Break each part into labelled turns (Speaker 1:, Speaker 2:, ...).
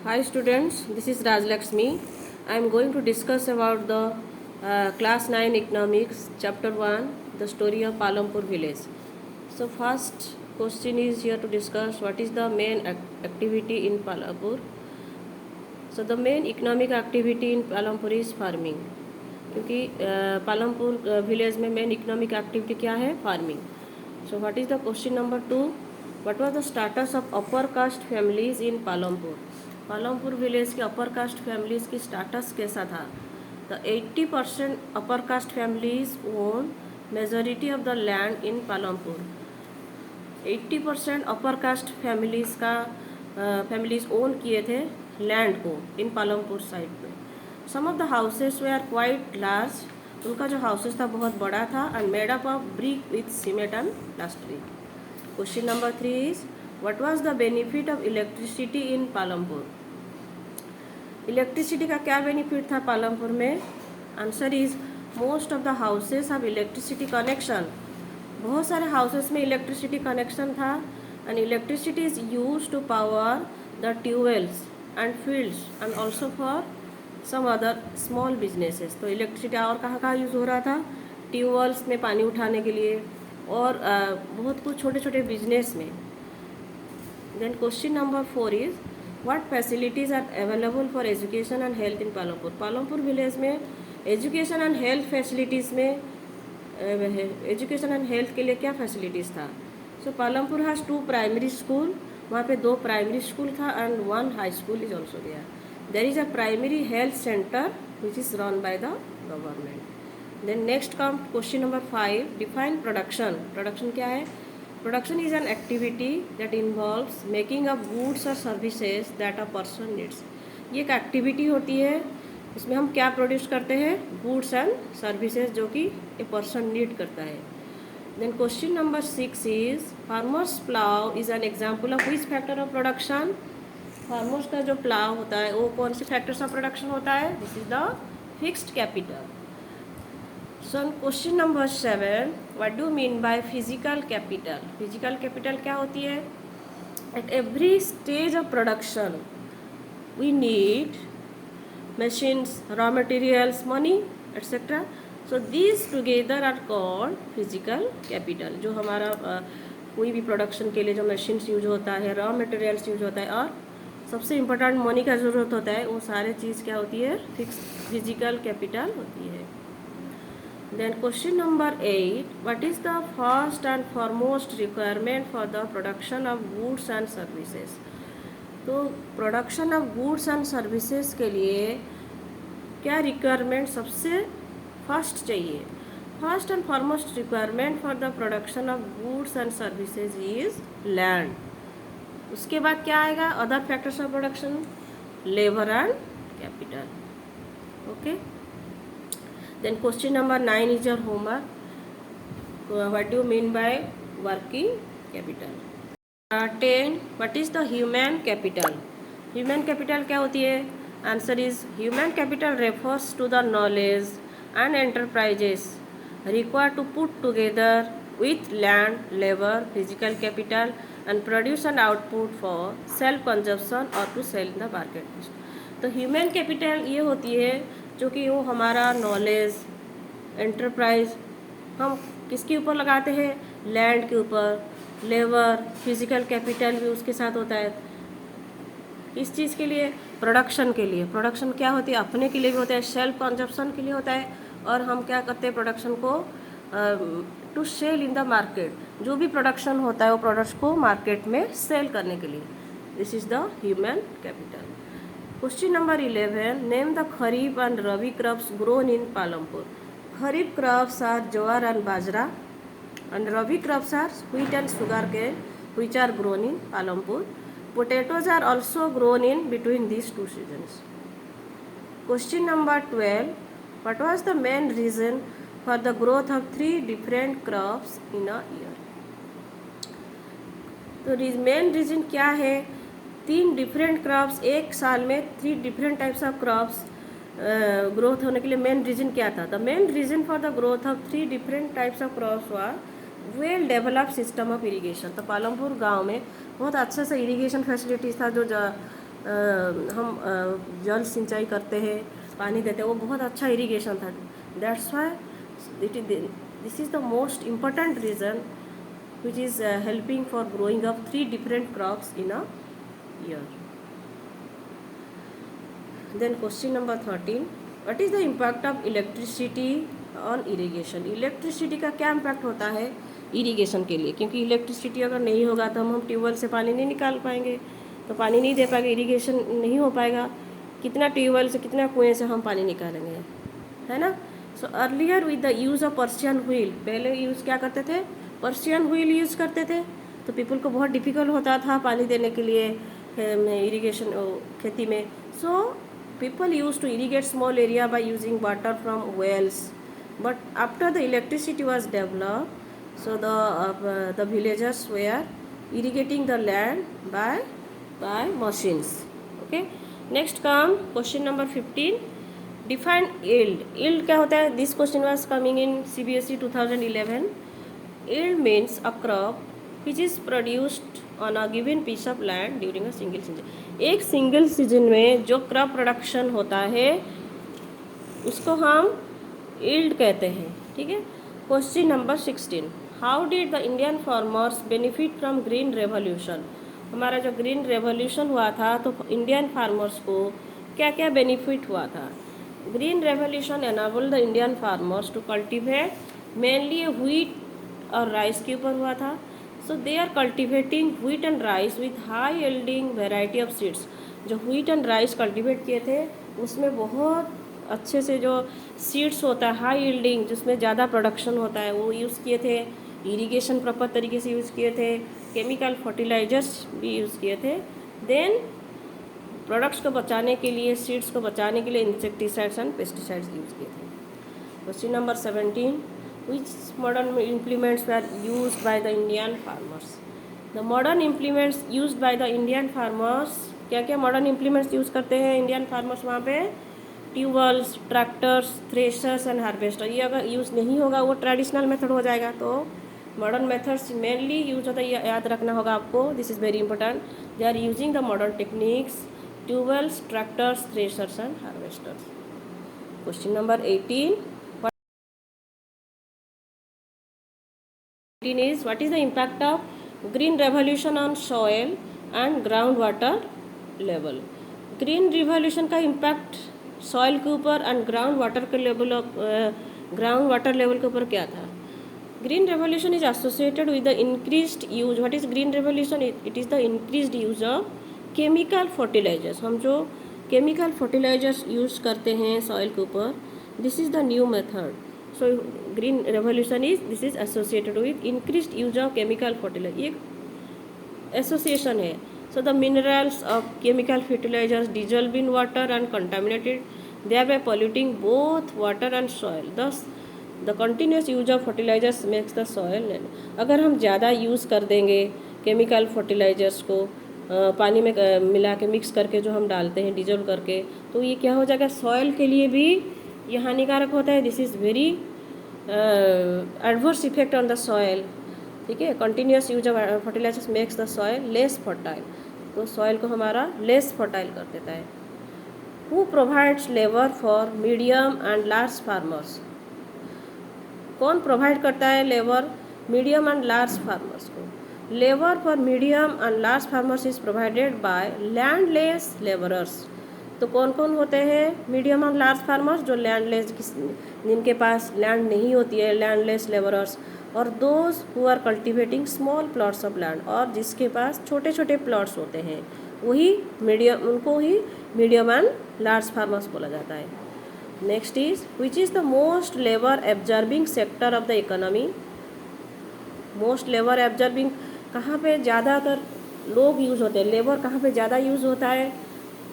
Speaker 1: Hi students, this is Rajlakshmi. I am going to discuss about the class 9 economics chapter 1, the story of Palampur village. So first question is here to discuss what is the main activity in Palampur. So the main economic activity in Palampur is farming. क्योंकि Palampur village में main economic activity क्या है, farming. So what is the question number 2, what was the status of upper caste families in Palampur. Palampur village के upper caste families की status कैसा था. The 80% upper caste families own majority of the land in Palampur. 80% upper caste families own किए थे land को इन Palampur side पे. सम of the houses way are quite large. उनका जो हाउसेस था बहुत बड़ा था and made up of brick with cement and plastering. Question number 3 is what was the benefit of electricity in Palampur. Electricity का क्या बेनिफिट था पालमपुर में. Answer is most of the houses have electricity connection. बहुत सारे हाउसेस में electricity connection था and electricity is use to power the tubewells and fields and also for some other small businesses. तो electricity और कहाँ use हो रहा था, ट्यूबवेल्स में पानी उठाने के लिए और बहुत कुछ छोटे छोटे बिजनेस में. Then question number 4 is what facilities are available for education and health in Palampur. Palampur village में एजुकेशन एंड हेल्थ फैसिलिटीज़ में एजुकेशन एंड हेल्थ के लिए क्या फैसिलिटीज़ था. So Palampur has 2 primary school. वहाँ पे 2 प्राइमरी स्कूल था and 1 high school is also there. There is a primary health center which is run by the government. Then next comes question number 5. Define production. Production क्या है. Production is an activity that involves making of goods or services that a person needs. ये एक activity होती है, इसमें हम क्या produce करते हैं, goods and services जो कि a person need करता है. Then question number 6 is farmer's plow is an example of which factor of production. Farmers का जो प्लाव होता है वो कौन से फैक्टर्स ऑफ प्रोडक्शन होता है. This is the fixed capital. So question number 7 what do mean by physical capital. Physical capital क्या होती है. At every stage of production we need machines, raw materials, money etcetera. So these together are called physical capital. जो हमारा कोई भी production के लिए जो मशीन्स यूज होता है, रॉ मटेरियल्स यूज होता है और सबसे इम्पोर्टेंट मनी का ज़रूरत होता है, वो सारे चीज़ क्या होती है, फिक्स फिजिकल कैपिटल होती है. Then question number 8 what is the first and foremost requirement for the production of goods and services. तो production of goods and services के लिए क्या रिक्वायरमेंट सबसे फर्स्ट चाहिए. First and foremost requirement for the production of goods and services is land. उसके बाद क्या आएगा, other factors of production, labour and capital. Okay. Then question number 9 is your homework. What do mean bye working capital. 10 what is the human capital. Human capital क्या होती है. Answer is human capital refers to the knowledge and enterprises required to put together with land, labor, physical capital and produce an output for self consumption or to sell in the market. तो human capital ये होती है जो कि वो हमारा knowledge, enterprise, हम किसके ऊपर लगाते हैं, लैंड के ऊपर, लेबर, फिजिकल कैपिटल भी उसके साथ होता है. इस चीज़ के लिए, प्रोडक्शन के लिए. प्रोडक्शन क्या होती है, अपने के लिए भी होता है, सेल्फ कंजप्शन के लिए होता है और हम क्या करते हैं प्रोडक्शन को to sell in the market. जो भी प्रोडक्शन होता है वो प्रोडक्ट्स को मार्केट में सेल करने के लिए. This is the human capital. Question number 11 name the kharif and rabi crops grown in Palampur. Kharif crops are jowar and bajra and rabi crops are wheat and sugarcane which are grown in Palampur. Potatoes are also grown in between these two seasons. Question number 12 what was the main reason for the growth of 3 different crops in a year. तो main reason क्या है, 3 different crops एक साल में, 3 different types of crops growth होने के लिए main reason क्या था. The main reason for the growth of 3 different types of crops were well developed system of irrigation. तो पालमपुर गांव में बहुत अच्छा सा इरीगेशन फैसिलिटीज़ था जो हम जल सिंचाई करते हैं, पानी देते हैं, वो बहुत अच्छा इरिगेशन था. That's why this is the most important reason which is helping for growing up 3 different crops in a year. Then question number 13, what is the impact of electricity on irrigation? Electricity का क्या impact होता है irrigation के लिए, क्योंकि electricity अगर नहीं होगा तो हम ट्यूबवेल से पानी नहीं निकाल पाएंगे, तो पानी नहीं दे पाएंगे, इरिगेशन नहीं हो पाएगा. कितना ट्यूबवेल से, कितना कुएं से हम पानी निकालेंगे, है ना. So earlier with the use of Persian wheel, पहले यूज़ क्या करते थे, पर्शियन व्हील यूज़ करते थे, तो पीपल को बहुत डिफ़िकल्ट होता था पानी देने के लिए इरिगेशन खेती में. So people use to irrigate small area by using water from wells. But after the electricity was develop, so the villagers were irrigating the land by machines. Okay, next come question number 15, define yield क्या होता है. this question was coming in CBSE 2011. yield means a crop which is produced on a given piece of land during a single season. एक single season में जो crop production होता है उसको हम yield कहते हैं. ठीक है. Question number 16, how did the Indian farmers benefit from green revolution. हमारा जो ग्रीन रेवोल्यूशन हुआ था तो इंडियन फार्मर्स को क्या क्या बेनिफिट हुआ था. Green revolution enabled the Indian farmers to cultivate mainly wheat और राइस के ऊपर हुआ था. So they are cultivating wheat and rice with high yielding variety of seeds. जो व्हीट एंड राइस कल्टिवेट किए थे उसमें बहुत अच्छे से जो सीड्स होता है हाई यील्डिंग, जिसमें ज़्यादा प्रोडक्शन होता है, वो यूज़ किए थे. इरिगेशन प्रॉपर तरीके से यूज़ किए थे. केमिकल फर्टिलाइजर्स भी यूज़ किए थे. देन प्रोडक्ट्स को बचाने के लिए, सीड्स को बचाने के लिए इंसेक्टिसाइड्स एंड पेस्टिसाइड्स यूज़ किए थे. Question number 17, which modern implements were used by the Indian farmers. The modern implements used by the Indian farmers, क्या क्या मॉडर्न इम्प्लीमेंट्स यूज़ करते हैं इंडियन फार्मर्स वहाँ पे. Tube wells, tractors, threshers and harvester. ये अगर यूज़ नहीं होगा वो ट्रेडिशनल मेथड हो जाएगा. तो मॉडर्न मेथड्स मेनली यूज होता है, याद रखना होगा आपको. This is very important. They are using the modern techniques, tubewells, tractors, threshers and harvesters. Question number 18 is what is the impact of green revolution on soil and ground water level. Green revolution का impact soil के ऊपर and ground water के level के ऊपर क्या था. Green revolution is associated with the increased use. What is green revolution? It is the increased use of chemical fertilisers. हम जो केमिकल फर्टिलाइजर्स यूज करते हैं सॉइल के ऊपर, this is the new method. So green revolution this is associated with increased use of chemical fertiliser. ये association है. So the minerals of chemical fertilizers dissolve in water and contaminated, thereby polluting both water and soil. Thus, the continuous use of fertilizers makes the soil. अगर हम ज़्यादा use कर देंगे chemical fertilisers को पानी में मिला के मिक्स करके जो हम डालते हैं डिजोल्व करके, तो ये क्या हो जाएगा, सॉइल के लिए भी ये हानिकारक होता है. This is very adverse effect on the soil. ठीक है. Continuous use of fertilisers makes the soil less fertile. तो सॉइल को हमारा लेस फर्टाइल कर देता है. Who provides labour for medium and large farmers. कौन प्रोवाइड करता है labour medium and large farmers को. Labour for medium and large farmers is provided by landless labourers. तो कौन कौन होते हैं मीडियम एंड लार्ज फार्मर्स? जो लैंडलेस, जिनके पास लैंड नहीं होती है, लैंडलेस लेबरर्स. और those who are cultivating small plots of land. और जिसके पास छोटे छोटे प्लॉट्स होते हैं वही मीडियम, उनको ही मीडियम एंड लार्ज फार्मर्स बोला जाता है. Next is which is the most labour absorbing sector of the economy. Most labour absorbing कहाँ पे ज़्यादातर लोग यूज़ होते हैं, लेबर कहाँ पे ज़्यादा यूज़ होता है?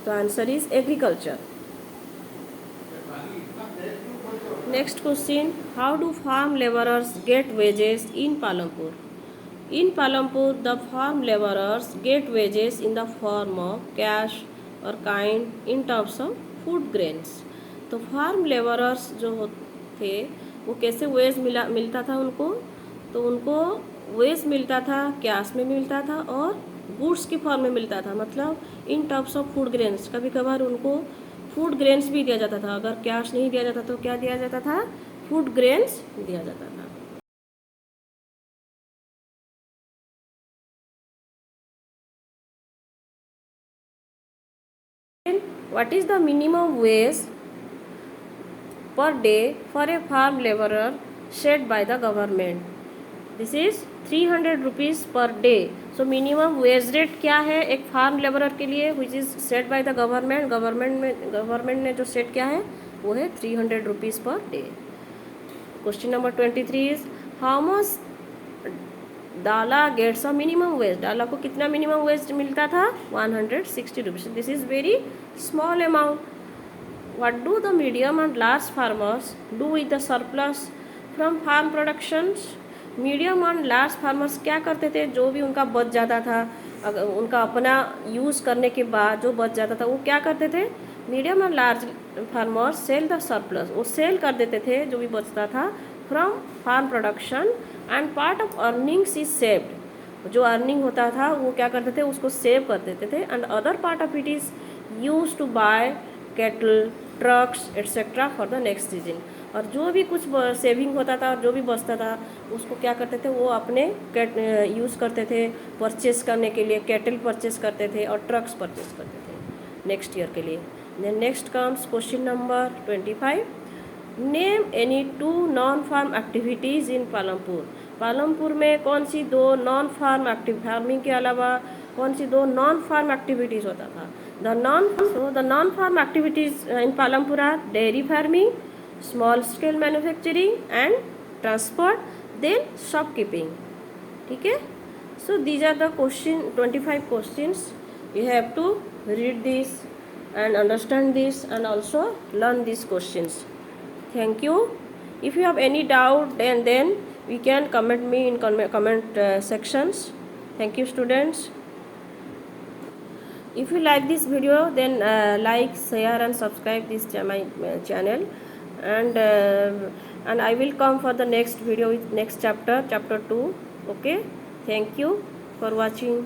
Speaker 1: तो answer is agriculture. Next question, how do farm laborers get wages in Palampur? In Palampur, the farm laborers get wages in the form of cash or kind in terms of food grains. तो farm labourers जो थे वो कैसे veg मिलता था उनको? तो उनको वेज मिलता था, कैश में मिलता था और गुड्स की फॉर्म में मिलता था, मतलब in terms of food grains. कभी कभार उनको फूड ग्रेन्स भी दिया जाता था, अगर कैश नहीं दिया जाता तो क्या दिया जाता था, फूड ग्रेन्स दिया जाता था। What is the minimum wage per day for a farm laborer set by the government? This is 300 rupees per day. So minimum wage rate क्या है एक फार्म लेबरर के लिए, which is set by the government. Government ने जो set किया है वो है 300 rupees per day. Question number 23 is how much Dala gets a minimum wage. Dala को कितना मिनिमम वेज मिलता था, 160 rupees. This is very small amount. What do the medium and large farmers do with the surplus from farm productions. Medium and large farmers क्या करते थे, जो भी उनका बच जाता था, अगर उनका अपना यूज़ करने के बाद जो बच जाता था वो क्या करते थे, medium and large farmers sell the surplus, वो सेल कर देते थे जो भी बचता था from farm production and part of earnings is saved. जो अर्निंग होता था वो क्या करते थे, उसको सेव कर देते थे। And other part of it is use to buy cattle, trucks etcetera for the next season. और जो भी कुछ सेविंग होता था और जो भी बचता था उसको क्या करते थे, वो अपने यूज़ करते थे परचेस करने के लिए। कैटल परचेस करते थे और ट्रक्स परचेस करते थे नेक्स्ट ईयर के लिए। Then next comes question number 25। Name any 2 non farm activities in Palampur. Palampur में कौन सी 2 नॉन फार्म फार्मिंग के अलावा कौन सी 2 नॉन फार्म एक्टिविटीज़ होता था। The non farm activities in Palampur are dairy farming, small scale manufacturing and transport, then shopkeeping. ठीक है, so these are the question 25 questions. You have to read this and understand this and also learn these questions. Thank you. If you have any doubt, then we can comment me in comment sections. Thank you, students. If you like this video, then like, share and subscribe this my channel, and I will come for the next video with next chapter 2. Okay, thank you for watching.